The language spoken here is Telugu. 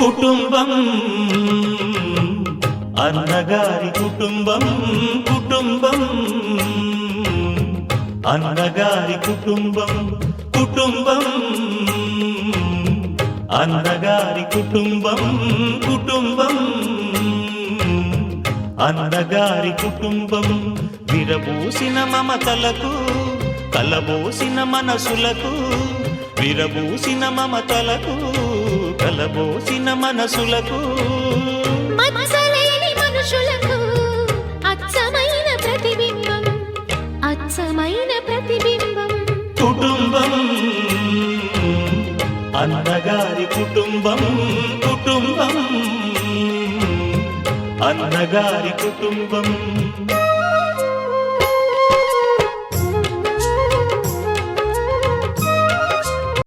కుటుంబం అన్నగారి కుటుంబం కుటుంబం అన్నగారి కుటుంబం కుటుంబం అన్నగారి కుటుంబం కుటుంబం అన్నగారి కుటుంబం విరబూసిన మమతలకు కలబోసిన మనసులకు విరబూసిన మమతలకు కలబోసిన మనసులకు మచ్చలేని మనుషులకు అచ్చమైన ప్రతిబింబం అచ్చమైన ప్రతిబింబం కుటుంబం అన్నగారి కుటుంబం కుటుంబం అన్నగారి కుటుంబం